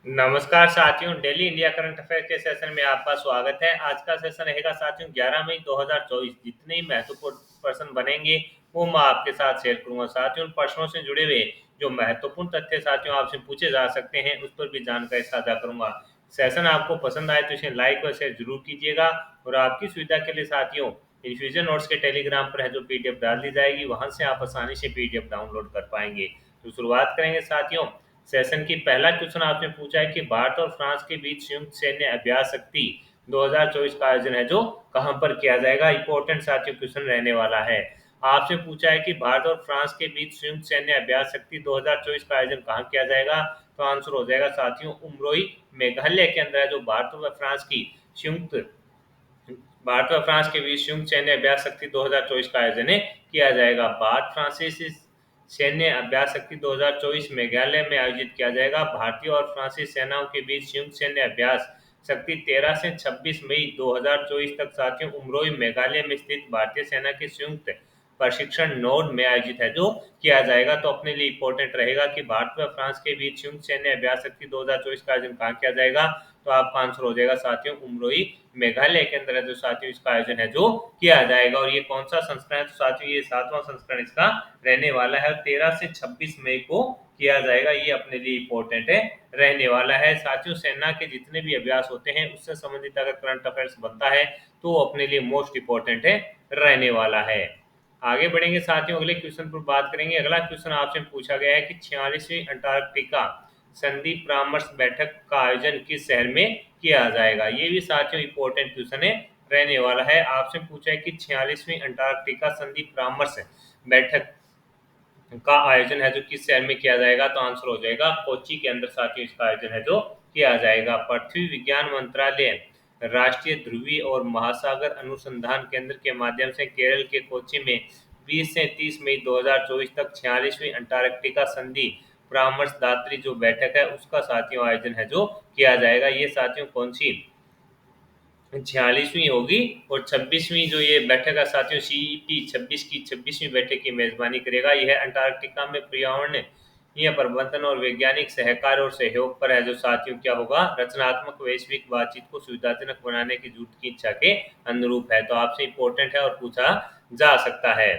नमस्कार साथियों, daily India current affair के सेशन में आपका स्वागत है। आज का सेशन रहेगा साथियों 11 मई 2024। जितने ही महत्वपूर्ण प्रश्न बनेंगे वो मैं आपके साथ शेयर करूंगा। साथियों, उन प्रश्नों से जुड़े हुए जो महत्वपूर्ण तथ्य साथियों आपसे पूछे जा सकते हैं उस पर भी जानकारी साझा करूंगा। सेशन आपको पसंद आए तो इसे लाइक और शेयर जरूर कीजिएगा। और आपकी सुविधा के लिए साथियों, रिविजन नोट्स के टेलीग्राम पर है जो पीडीएफ डाल दी जाएगी, वहां से आप आसानी से पीडीएफ डाउनलोड कर पाएंगे। तो शुरुआत करेंगे साथियों। सेशन की पहला क्वेश्चन आपने पूछा है कि भारत और फ्रांस के बीच संयुक्त सैन्य अभ्यास शक्ति 2024 का आयोजन है जो कहां पर किया जाएगा। इंपॉर्टेंट साथियों क्वेश्चन रहने वाला है। आपसे पूछा है कि भारत और फ्रांस के बीच संयुक्त सैन्य अभ्यास शक्ति 2024 का आयोजन कहां किया जाएगा। तो आंसर हो जाएगा साथियों उमरोई मेघालय के अंदर है जो संयुक्त भारत और फ्रांस के बीच संयुक्त सैन्य अभ्यास शक्ति 2024 का आयोजन किया जाएगा। भारत फ्रांसीसी सैन्य अभ्यास शक्ति 2024 मेघालय में आयोजित किया जाएगा। भारतीय और फ्रांसीसी सेनाओं के बीच संयुक्त सैन्य अभ्यास शक्ति 13 से 26 मई 2024 तक साथियों उमरोई मेघालय में स्थित भारतीय सेना के संयुक्त प्रशिक्षण नोड में आयोजित है जो किया जाएगा। तो अपने लिए इंपॉर्टेंट रहेगा कि भारत व फ्रांस के बीच संयुक्त सैन्य अभ्यास शक्ति 2024 का आयोजन कहाँ किया जाएगा। तो आपका आंसर हो जाएगा साथियों उमरोई मेघालय के अंदर है जो साथियों इसका आयोजन है जो किया जाएगा। और ये कौन सा संस्करण है तो साथियों ये 7वां संस्करण इसका रहने वाला है। 13 से 26 मई को किया जाएगा। ये अपने लिए इंपॉर्टेंट है रहने वाला है। साथियों, सेना के जितने भी अभ्यास होते हैं उससे संबंधित अगर करंट अफेयर्स बनता है तो वो अपने लिए मोस्ट इंपॉर्टेंट है रहने वाला है। आगे बढ़ेंगे साथियों, अगले क्वेश्चन पर बात करेंगे। अगला क्वेश्चन आपसे पूछा गया है कि 46वीं अंटार्कटिका संधि परामर्श बैठक का आयोजन किस शहर में किया जाएगा। ये भी साथियों इंपॉर्टेंट क्वेश्चन है रहने वाला है। आपसे पूछा है कि 46वीं अंटार्कटिका संधि परामर्श बैठक का आयोजन है जो किस शहर में किया जाएगा। तो आंसर हो जाएगा कोच्चि के अंदर साथियों इसका आयोजन है जो किया जाएगा। पृथ्वी विज्ञान मंत्रालय राष्ट्रीय ध्रुवीय और महासागर अनुसंधान केंद्र के माध्यम से केरल के कोच्चि में 20 से 30 मई 2024 तक 46वीं अंटार्कटिका संधि परामर्शदात्री जो बैठक है उसका साथियों आयोजन है जो किया जाएगा। ये साथियों कौन सी 46वीं होगी। और 26वीं जो ये बैठक है साथियों CEP 26 की 26वीं बैठक की मेजबानी करेगा। यह अंटार्कटिका में पर्यावरण यह प्रबंधन और वैज्ञानिक सहकार और सहयोग पर है जो साथियों क्या होगा रचनात्मक वैश्विक बातचीत को सुविधाजनक बनाने की जुट की इच्छा के अनुरूप है। तो आपसे इंपॉर्टेंट है और पूछा जा सकता है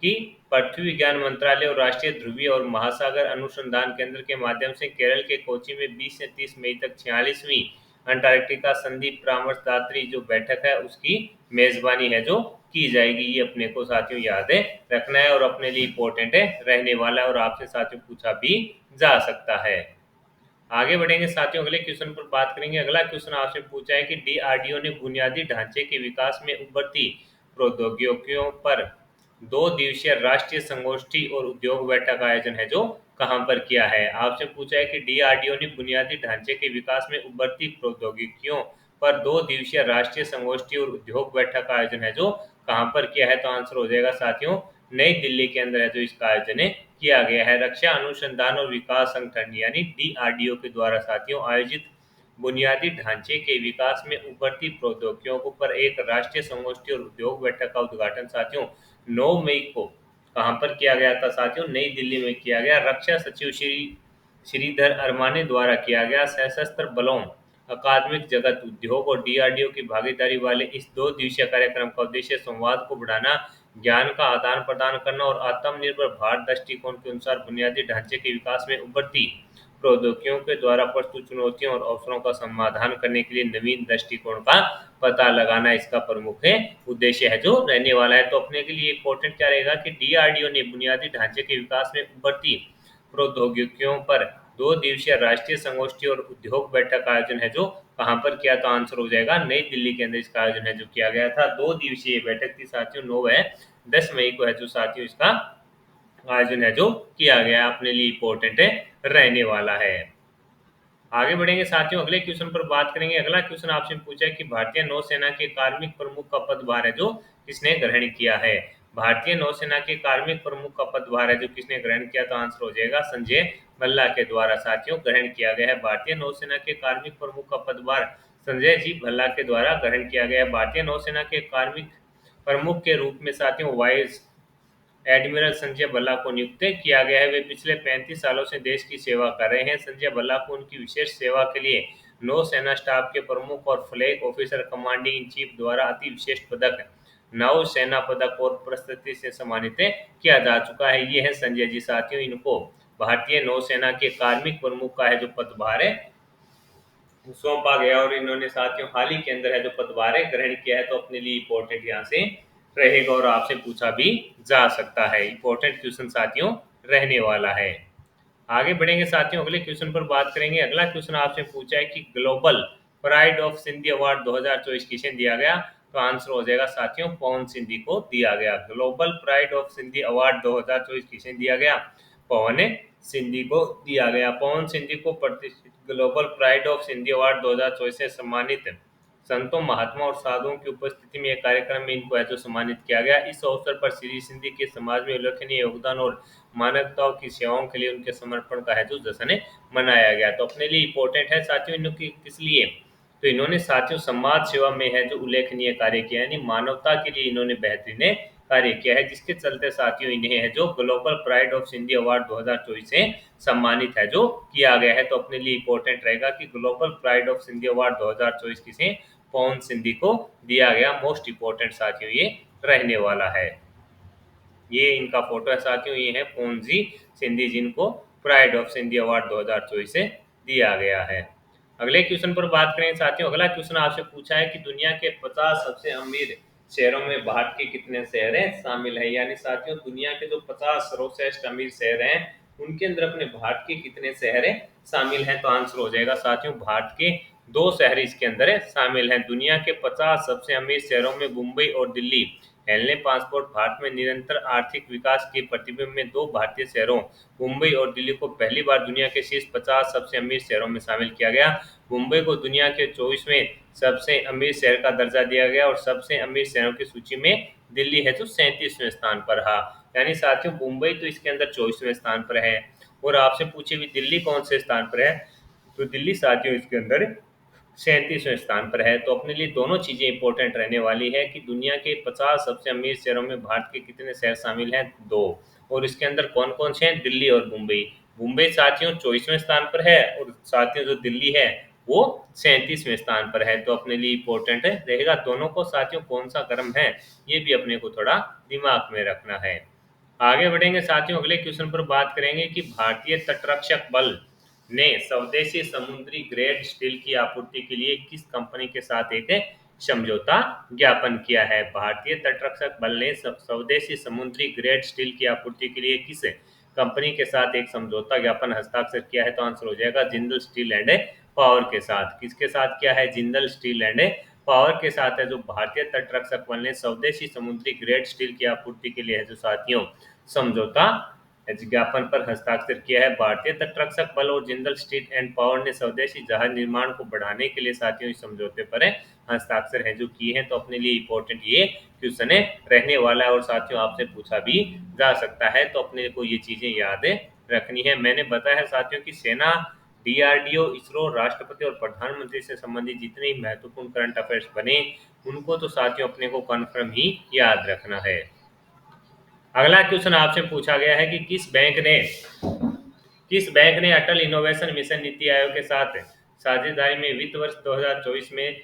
कि पृथ्वी विज्ञान मंत्रालय और राष्ट्रीय ध्रुवीय और महासागर अनुसंधान केंद्र के माध्यम से केरल के कोच्चि में 20 से 30 मई तक 46वीं अंटार्कटिका संधि परामर्शदात्री जो बैठक है उसकी मेजबानी है जो की जाएगी। ये अपने को साथियों याद है रखना है और अपने लिए इंपॉर्टेंट है रहने वाला है और आपसे साथियों पूछा भी जा सकता है। आगे बढ़ेंगे साथियों, अगले क्वेश्चन पर बात करेंगे। अगला क्वेश्चन आपसे पूछा है कि डीआरडीओ ने बुनियादी ढांचे के विकास में उभरती प्रौद्योगिकियों पर 2 दिवसीय राष्ट्रीय संगोष्ठी और उद्योग बैठक का आयोजन है जो कहां पर किया है। आपसे पूछा है कि डीआरडीओ ने बुनियादी ढांचे के विकास में उभरती प्रौद्योगिकियों पर 2 दिवसीय राष्ट्रीय संगोष्ठी और उद्योग बैठक का आयोजन है जो कहां पर किया है। तो आंसर हो जाएगा साथियों नई दिल्ली के अंदर है जो इसका आयोजन किया गया है। रक्षा अनुसंधान और विकास संगठन यानी डीआरडीओ के द्वारा साथियों आयोजित बुनियादी ढांचे के विकास में उभरती प्रौद्योगिकियों पर एक राष्ट्रीय संगोष्ठी और उद्योग बैठक का उद्घाटन साथियों 9 मई को कहां पर किया गया था। साथियों नई दिल्ली में किया गया। रक्षा सचिव श्रीधर अरमाने द्वारा किया गया। सशस्त्र बलों अकादमिक जगत उद्योग और डीआरडीओ की भागीदारी वाले इस 2 दिवसीय कार्यक्रम का उद्देश्य संवाद को बढ़ाना, ज्ञान का आदान प्रदान करना और आत्मनिर्भर भारत दृष्टिकोण के अनुसार बुनियादी ढांचे के विकास में उभरती प्रौद्योगिकियों के द्वारा प्रस्तुत चुनौतियों और अवसरों का समाधान करने के लिए नवीन दृष्टिकोण का पता लगाना इसका प्रमुख उद्देश्य है जो रहने वाला है। तो अपने के लिए इंपॉर्टेंट क्या रहेगा कि डीआरडीओ ने बुनियादी ढांचे के विकास में उभरती प्रौद्योगिकियों पर 2 दिवसीय राष्ट्रीय संगोष्ठी और उद्योग बैठक का आयोजन है जो कहां पर किया। तो आंसर हो जाएगा नई दिल्ली के अंदर इसका आयोजन है जो किया गया था। 2 दिवसीय बैठक थी साथियों 9 व 10 मई को है जो साथियों इसका आयोजन है जो किया गया। अपने लिए इंपॉर्टेंट है रहने वाला है। आगे बढ़ेंगे साथियों, अगले क्वेश्चन पर बात करेंगे। अगला क्वेश्चन आपसे पूछा है कि भारतीय नौसेना के कार्मिक प्रमुख का पदभार है जो किसने ग्रहण किया है। भारतीय नौसेना के कार्मिक प्रमुख का पदभार है जो किसने ग्रहण किया। तो आंसर हो जाएगा संजय भल्ला के द्वारा साथियों ग्रहण किया गया है। भारतीय नौसेना के कार्मिक प्रमुख का पदभार संजय जी भल्ला के द्वारा ग्रहण किया गया है। भारतीय नौसेना के कार्मिक प्रमुख के रूप में साथियों वाइस एडमिरल संजय भल्ला को नियुक्त किया गया है। वे पिछले 35 सालों से देश की सेवा कर रहे हैं। संजय भल्ला को उनकी विशेष सेवा के लिए नौसेना स्टाफ के प्रमुख और flag officer commanding in chief द्वारा अति विशेष पदक नौसेना पदक और प्रशस्ति से सम्मानित किया जा चुका है। ये है संजय जी साथियों, इनको भारतीय नौसेना के कार्मिक प्रमुख का है जो पदभार है सौंपा गया और इन्होंने साथियों हाल ही के अंदर है जो पदभार है ग्रहण किया है। तो अपने लिए इंपॉर्टेंट यहाँ से रहेगा और आपसे पूछा भी जा सकता है। इंपॉर्टेंट क्वेश्चन साथियों रहने वाला है। आगे बढ़ेंगे साथियों, अगले क्वेश्चन पर बात करेंगे। अगला क्वेश्चन आपसे पूछा है कि global pride of Sindhi award 2024 किसे दिया गया? तो आंसर हो जाएगा साथियों पवन सिंधी को दिया गया। Global pride of Sindhi award 2024 किसे दिया गया? पवन सिंधी को दिया गया। पवन सिंधी को प्रतिष्ठित global pride of Sindhi award 2024 से सम्मानित संतों, महात्मा और साधुओं की उपस्थिति में एक कार्यक्रम में इनको है जो सम्मानित किया गया। इस अवसर पर श्री सिंधी के समाज में उल्लेखनीय योगदान और मानवताओं की सेवाओं के लिए उनके समर्पण का है जो जश्न मनाया गया। तो अपने लिए इंपॉर्टेंट है साथियों, इनकी किस लिए? तो इन्होंने साथियों समाज सेवा में है जो उल्लेखनीय कार्य किया, यानी मानवता के लिए इन्होंने बेहतरीन कार्य किया है, जिसके चलते साथियों इन्हें है जो global pride of Sindhi award 2024 से सम्मानित है जो किया गया है। तो अपने लिए इंपॉर्टेंट रहेगा कि global pride of Sindhi award 2024 किसे पवन सिंधी को दिया गया। मोस्ट इंपॉर्टेंट साथियों ये रहने वाला है। ये इनका फोटो है साथियों, ये है पवन जी सिंधी जिनको प्राइड ऑफ सिंधी अवार्ड 2024 से दिया गया है। अगले क्वेश्चन पर बात करें साथियों, अगला क्वेश्चन आपसे पूछा है कि दुनिया के 50 सबसे अमीर शहरों में भारत के कितने शहर शामिल है? यानी साथियों दुनिया के जो 50 सर्वश्रेष्ठ अमीर शहर हैं उनके अंदर अपने भारत के कितने शहर शामिल हैं? तो आंसर हो जाएगा साथियों भारत के 2 शहर इसके अंदर शामिल हैं। दुनिया के 50 सबसे अमीर शहरों में मुंबई और दिल्ली। हेलने पासपोर्ट भारत में निरंतर आर्थिक विकास के प्रतिबिंब में 2 भारतीय शहरों मुंबई और दिल्ली को पहली बार दुनिया के शीर्ष 50 सबसे अमीर शहरों में शामिल किया गया। मुंबई को दुनिया के 24वें सबसे अमीर शहर का दर्जा दिया गया और सबसे अमीर शहरों की सूची में दिल्ली है जो 37वें स्थान पर रहा। यानी साथियों मुंबई तो इसके अंदर 24वें स्थान पर है और आपसे पूछे भी दिल्ली कौन से स्थान पर है? तो दिल्ली साथियों इसके अंदर 37वें स्थान पर है। तो अपने लिए दोनों चीजें इंपॉर्टेंट रहने वाली है कि दुनिया के 50 सबसे अमीर शहरों में भारत के कितने शहर शामिल हैं? 2। और इसके अंदर कौन कौन से हैं? दिल्ली और मुंबई। मुंबई साथियों 24वें स्थान पर है और साथियों जो दिल्ली है वो 37वें स्थान पर है। तो अपने लिए इंपॉर्टेंट रहेगा दोनों को साथियों कौन सा क्रम है ये भी अपने को थोड़ा दिमाग में रखना है। आगे बढ़ेंगे साथियों, अगले क्वेश्चन पर बात करेंगे कि भारतीय तटरक्षक बल ने स्वदेशी समुद्री ग्रेड स्टील की आपूर्ति के लिए किस कंपनी के साथ एक समझौता ज्ञापन किया है? भारतीय तटरक्षक बल ने स्वदेशी समुद्री ग्रेड स्टील की आपूर्ति के लिए किस कंपनी के साथ एक समझौता ज्ञापन हस्ताक्षर किया है? तो आंसर हो जाएगा जिंदल स्टील एंड पावर के साथ। किसके साथ किया है? जिंदल स्टील एंड पावर के साथ है जो भारतीय तटरक्षक बल ने स्वदेशी समुद्री ग्रेड स्टील की आपूर्ति के लिए है जो साथियों समझौता ज्ञापन पर हस्ताक्षर किया है। भारतीय तटरक्षक बल और जिंदल स्टील एंड पावर ने स्वदेशी जहाज निर्माण को बढ़ाने के लिए साथियों इस समझौते पर हस्ताक्षर है जो किए हैं। तो अपने लिए इंपॉर्टेंट ये क्वेश्चन रहने वाला है और साथियों आपसे पूछा भी जा सकता है। तो अपने को ये चीजें याद रखनी है। मैंने बताया है साथियों की सेना, डीआरडीओ, इसरो, राष्ट्रपति और प्रधानमंत्री से संबंधित जितने महत्वपूर्ण करंट अफेयर्स बने उनको तो साथियों अपने को कन्फर्म ही याद रखना है। अगला क्वेश्चन आपसे पूछा गया है कि किस बैंक ने अटल इनोवेशन मिशन नीति आयोग के साथ साझेदारी में वित्त वर्ष 2024 में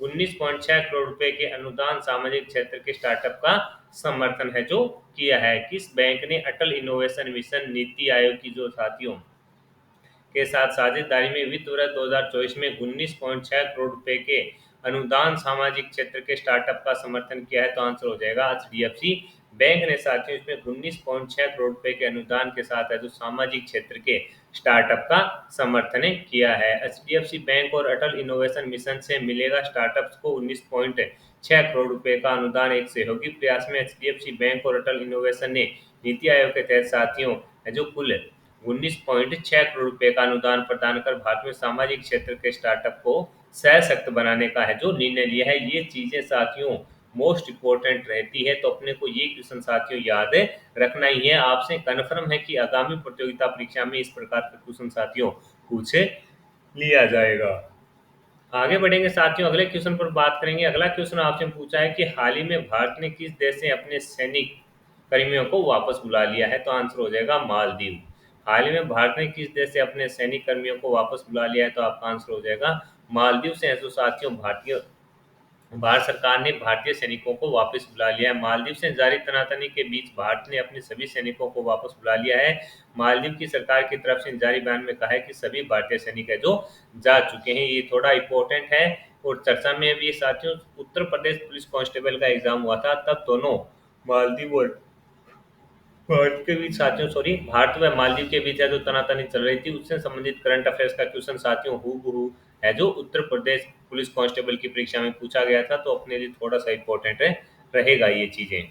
19.6 करोड़ रुपए के अनुदान सामाजिक क्षेत्र के स्टार्टअप का समर्थन है जो किया है? किस बैंक ने अटल इनोवेशन मिशन नीति आयोग की जो साथियों के साथ साझेदारी में वित्त वर्ष 2024 में 19.6 करोड़ रुपए के अनुदान सामाजिक क्षेत्र के स्टार्टअप का समर्थन किया है? तो आंसर हो जाएगा एचडीएफसी बैंक ने साथियों इसमें 19.6 करोड़ रुपए के अनुदान के साथ है जो सामाजिक क्षेत्र के स्टार्टअप का समर्थन किया है। एचडीएफसी बैंक और अटल इनोवेशन मिशन से मिलेगा स्टार्टअप्स को 19.6 करोड़ रुपए का अनुदान। एक सहयोगी प्रयास में एचडीएफसी बैंक और अटल इनोवेशन ने नीति आयोग के तहत साथियों जो कुल 19.6 करोड़ रुपए का अनुदान प्रदान कर भारत में सामाजिक क्षेत्र के स्टार्टअप को सशक्त बनाने का है जो निर्णय लिया है। ये चीजें साथियों मोस्ट इम्पोर्टेंट रहती है। तो अपने को ये क्वेश्चन साथियों याद रखना ही है। आपसे कन्फर्म है कि आगामी प्रतियोगिता परीक्षा में इस प्रकार के क्वेश्चन साथियों पूछ लिया जाएगा। आगे बढ़ेंगे साथियों, अगले क्वेश्चन पर बात करेंगे। अगला क्वेश्चन आपसे पूछा है कि हाल ही में भारत ने किस देश से अपने सैनिक कर्मियों को वापस बुला लिया है? तो आंसर हो जाएगा मालदीव। हाल ही में भारत ने किस देश से अपने सैनिक कर्मियों को वापस बुला लिया है? तो आपका आंसर हो जाएगा मालदीव से है। तो साथियों, भारत सरकार ने भारतीय सैनिकों को वापस बुला लिया है। मालदीव से जारी तनातनी के बीच भारत ने अपने सभी सैनिकों को वापस बुला लिया है। मालदीव की सरकार की तरफ से जारी बयान में कहा है कि सभी भारतीय सैनिक है जो जा चुके हैं। ये थोड़ा इम्पोर्टेंट है और चर्चा में भी साथियों। उत्तर प्रदेश पुलिस कांस्टेबल का एग्जाम हुआ था, तब दोनों मालदीव और भारत के बीच साथियों, सॉरी, भारत व मालदीव के बीच है जो तनातनी चल रही थी, उससे संबंधित करंट अफेयर्स का क्वेश्चन साथियों हूबहू है जो उत्तर प्रदेश पुलिस कांस्टेबल की परीक्षा में पूछा गया था। तो अपने लिए थोड़ा सा इंपॉर्टेंट है, रहेगा ये चीजें।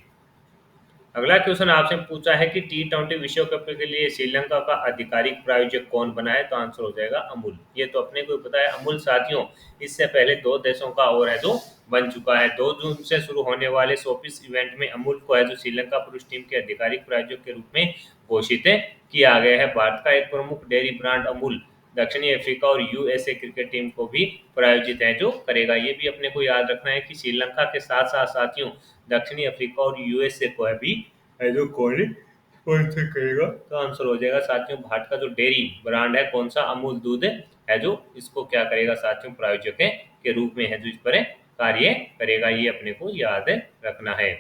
अगला क्वेश्चन आपसे पूछा है कि T20 विश्व कप के लिए श्रीलंका का आधिकारिक प्रायोजक कौन बना है? तो आंसर हो जाएगा अमूल। ये तो अपने को पता है अमूल साथियों। इससे पहले दो देशों का और है जो बन चुका है। 2 जून से शुरू होने वाले शोपीस इवेंट में अमूल को है जो श्रीलंका पुरुष टीम के आधिकारिक प्रायोजक के रूप में घोषित किया गया है। भारत का एक प्रमुख डेयरी ब्रांड अमूल दक्षिणी अफ्रीका और यूएसए क्रिकेट टीम को भी प्रायोजित है जो करेगा। ये भी अपने को याद रखना है कि श्रीलंका के साथ साथ साथियों दक्षिणी अफ्रीका और यूएसए को है भी है जो कौन से करेगा? तो आंसर हो जाएगा साथियों भारत का जो डेयरी ब्रांड है कौन सा, अमूल दूध है जो इसको क्या करेगा साथियों, प्रायोजक के रूप में है जो इस पर कार्य करेगा। ये अपने को याद रखना है।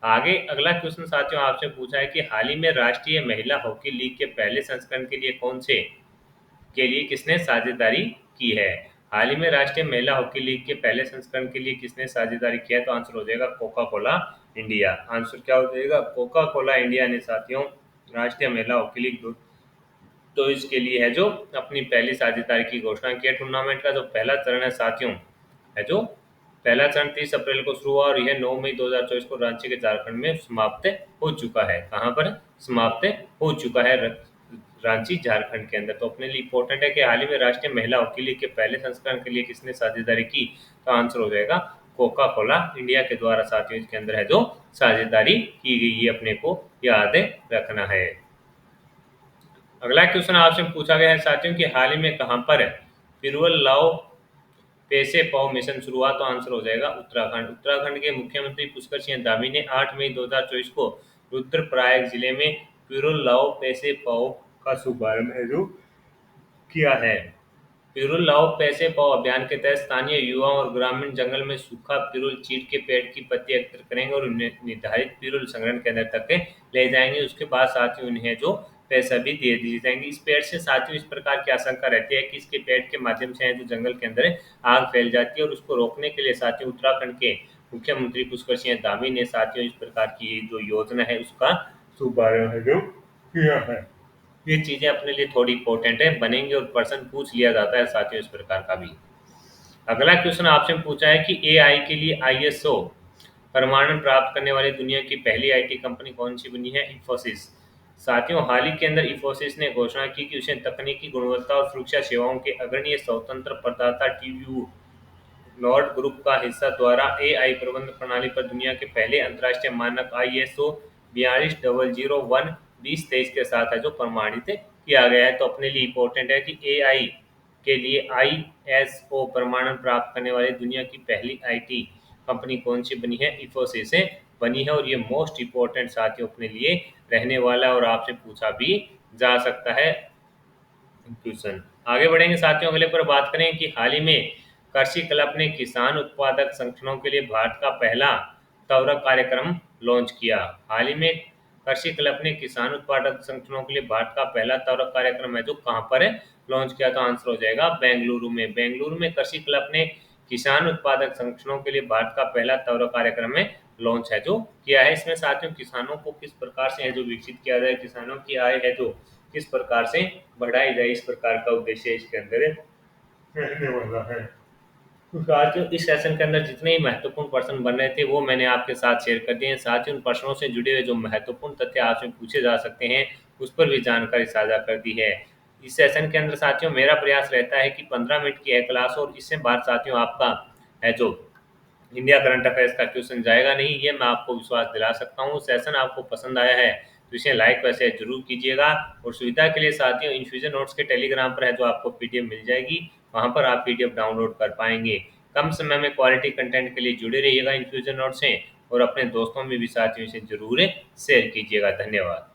आगे अगला क्वेश्चन साथियों आपसे पूछा है कि हाल ही में राष्ट्रीय महिला हॉकी लीग के पहले संस्करण के लिए किसने साझेदारी की है? हाल ही में राष्ट्रीय महिला हॉकी लीग के पहले संस्करण के लिए किसने साझेदारी किया है? तो आंसर हो जाएगा कोका कोला इंडिया। आंसर क्या हो जाएगा? कोका कोला इंडिया ने साथियों राष्ट्रीय महिला हॉकी लीग तो इसके लिए है जो अपनी पहली साझेदारी की घोषणा की है। टूर्नामेंट का जो पहला चरण है साथियों है जो पहला चरण 30 अप्रैल को शुरू हुआ और यह 9 मई 2024 को रांची के झारखंड में समाप्त हो चुका है। कहाँ पर समाप्त हो चुका है? रांची झारखंड के अंदर। तो अपने लिए इंपॉर्टेंट है कि हाल ही में राष्ट्रीय महिला हॉकी लीग के पहले संस्करण के लिए किसने साझेदारी की? तो आंसर हो जाएगा कोका कोला इंडिया के द्वारा साथियों इसके अंदर है जो साझेदारी की गई, ये अपने को याद रखना है। अगला क्वेश्चन आपसे पूछा गया है साथियों कि हाल ही में कहां पर पिरुवल लाओ पैसे पाओ मिशन शुरू हुआ? तो आंसर हो जाएगा उत्तराखंड। उत्तराखंड के मुख्यमंत्री पुष्कर सिंह धामी ने 8 मई 2024 को रुद्रप्रयाग जिले में पिरुल लाओ पैसे पाओ का शुभारंभ है जो किया है। पिरुल लाओ पैसे पाओ अभियान के तहत स्थानीय युवाओं और ग्रामीण जंगल में सूखा पिरुल चीड़ के पेड़ की पत्ती एकत्र करेंगे और उन्हें निर्धारित पिरुल संग्रहण केंद्र तक ले जाएंगे। उसके बाद साथ ही उन्हें जो पैसा भी दे दिए जाएंगे। इस पेड़ से साथियों इस प्रकार की आशंका रहती है कि इसके पेड़ के माध्यम से जो जंगल के अंदर आग फैल जाती है और उसको रोकने के लिए साथियों उत्तराखंड के मुख्यमंत्री पुष्कर सिंह धामी ने साथियों इस प्रकार की जो योजना है उसका शुभारंभ है जो किया है। ये चीजें अपने लिए थोड़ी इंपॉर्टेंट है, बनेंगे और पर्सन पूछ लिया जाता है साथियों इस प्रकार का भी। अगला क्वेश्चन आपसे पूछा है कि एआई के लिए आईएसओ प्रमाणन प्राप्त करने वाली दुनिया की पहली आईटी कंपनी कौन सी बनी है? इंफोसिस। साथियों हाल ही के अंदर इंफोसिस ने घोषणा की कि उसे तकनीकी गुणवत्ता और सुरक्षा सेवाओं के अग्रणीय स्वतंत्र प्रदाता टीयू नॉर्ड ग्रुप का हिस्सा द्वारा एआई प्रबंधन प्रणाली पर दुनिया के पहले अंतर्राष्ट्रीय मानक आईएसओ 42001 2023 के साथ है जो प्रमाणित किया गया है। तो अपने लिए इंपॉर्टेंट है कि एआई के लिए आईएसओ प्रमाणन प्राप्त करने वाली दुनिया की पहली आईटी कंपनी कौन सी बनी है? इंफोसिस से बनी है और ये मोस्ट इंपॉर्टेंट साथियों अपने लिए रहने वाला है और आपसे पूछा भी जा सकता है क्वेश्चन। आगे बढ़ेंगे साथियों, अगले पर बात करें कि हाल ही में कृषि क्लब ने किसान उत्पादक संगठनों के लिए भारत का पहला त्वरक कार्यक्रम लॉन्च किया। हाल ही में कृषि क्लब ने किसान उत्पादक संगठनों के लिए भारत का पहला त्वरक कार्यक्रम है जो कहां पर है लॉन्च किया? तो आंसर हो जाएगा बेंगलुरु में। बेंगलुरु में कृषि क्लब ने किसान उत्पादक संगठनों के लिए भारत का पहला त्वरक कार्यक्रम में लॉन्च है जो किया है। इसमें साथियों किसानों को किस प्रकार से है जो विकसित किया जाए, किसानों की आय है जो किस प्रकार से बढ़ाई जाए, इस प्रकार का उद्देश्य इसके अंदर रहने वाला है। तो साथियों इस सेशन के अंदर जितने ही महत्वपूर्ण प्रश्न बन रहे थे वो मैंने आपके साथ शेयर कर दिए हैं। साथ ही उन प्रश्नों से जुड़े हुए जो महत्वपूर्ण तथ्य आपसे पूछे जा सकते हैं उस पर भी जानकारी साझा कर दी है। इस सेशन के अंदर साथियों मेरा प्रयास रहता है कि 15 मिनट की है क्लास और इससे बाद साथियों आपका है जो इंडिया करंट अफेयर्स का क्वेश्चन जाएगा नहीं, ये मैं आपको विश्वास दिला सकता हूँ। सेशन आपको पसंद आया है तो इसे लाइक व शेयर जरूर कीजिएगा और सुविधा के लिए साथियों इन्फ्यूजन नोट्स के टेलीग्राम पर है जो आपको पीडीएफ मिल जाएगी, वहां पर आप पीडीएफ डाउनलोड कर पाएंगे। कम समय में क्वालिटी कंटेंट के लिए जुड़े रहिएगा इन्फ्यूजन नोट से और अपने दोस्तों में भी साथियों से ज़रूर शेयर कीजिएगा। धन्यवाद।